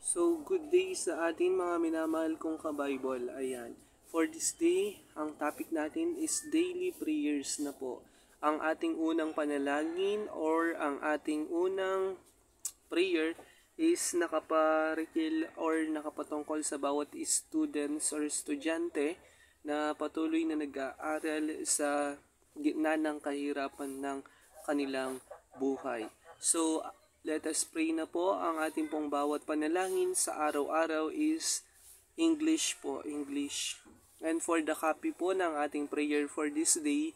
So, good day sa atin mga minamahal kong ka-Bible. Ayan. For this day, ang topic natin is daily prayers na po. Ang ating unang panalangin or ang ating unang prayer is nakaparikil or nakapatungkol sa bawat students or estudyante na patuloy na nag-aaral sa gitna ng kahirapan ng kanilang buhay. So, let us pray na po. Ang ating pong bawat panalangin sa araw-araw is English po, English. And for the copy po ng ating prayer for this day,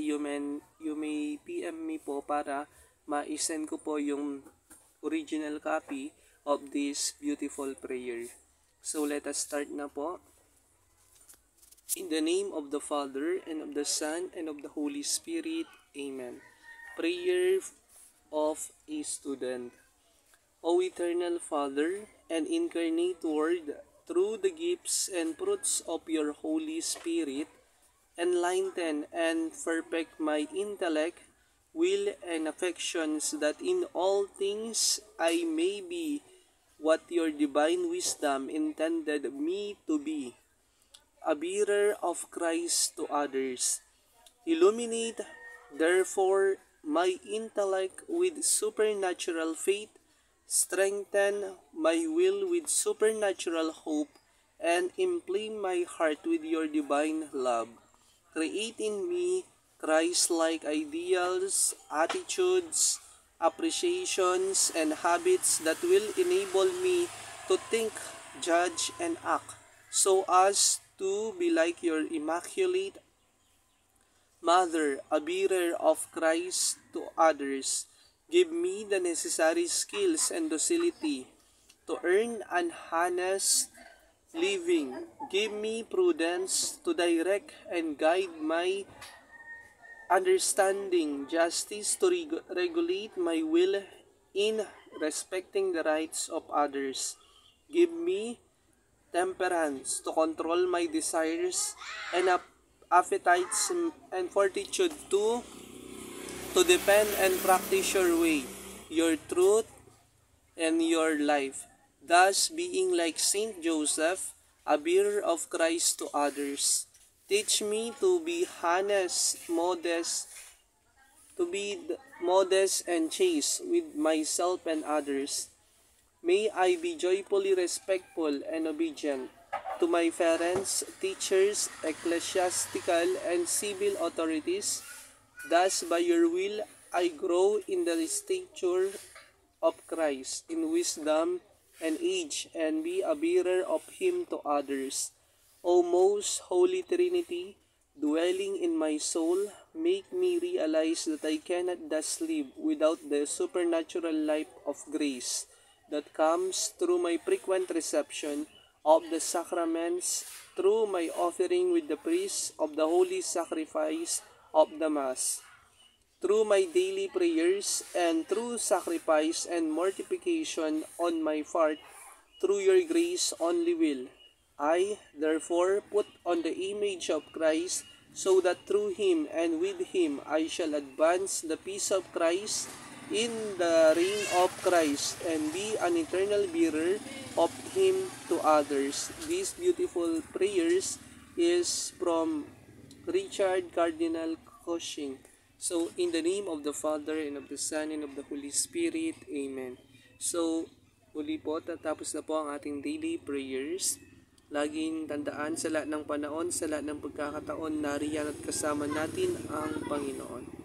you may PM me po para ma-send ko po yung original copy of this beautiful prayer. So let us start na po. In the name of the Father, and of the Son, and of the Holy Spirit. Amen. Prayer of a student. O eternal Father and incarnate Word, through the gifts and fruits of your Holy Spirit, enlighten and perfect my intellect, will, and affections, that in all things I may be what your divine wisdom intended me to be, a bearer of Christ to others. Illuminate, therefore, my intellect with supernatural faith, strengthen my will with supernatural hope, and inflame my heart with your divine love. Create in me Christ-like ideals, attitudes, appreciations, and habits that will enable me to think, judge, and act so as to be like your immaculate Mother, a bearer of Christ to others. Give me the necessary skills and docility to earn an honest living. Give me prudence to direct and guide my understanding, justice to regulate my will in respecting the rights of others. Give me temperance to control my desires, and appetites and fortitude to defend and practice your way, your truth, and your life, thus being like Saint Joseph, a bearer of Christ to others. Teach me to be honest, modest and chaste with myself and others. May I be joyfully respectful and obedient to my parents, teachers, ecclesiastical, and civil authorities. Thus, by your will, I grow in the stature of Christ, in wisdom and age, and be a bearer of Him to others. O most Holy Trinity, dwelling in my soul, make me realize that I cannot thus live without the supernatural life of grace that comes through my frequent reception of the sacraments, through my offering with the priest of the holy sacrifice of the Mass, through my daily prayers, and through sacrifice and mortification on my part, through your grace only will. I, therefore, put on the image of Christ, so that through Him and with Him I shall advance the peace of Christ in the reign of Christ, and be an eternal bearer of Him to others. These beautiful prayers is from Richard Cardinal Cushing. So, in the name of the Father, and of the Son, and of the Holy Spirit. Amen. So, muli po, tatapos na po ang ating daily prayers. Laging tandaan sa lahat ng panahon, sa lahat ng pagkakataon, nariyan at kasama natin ang Panginoon.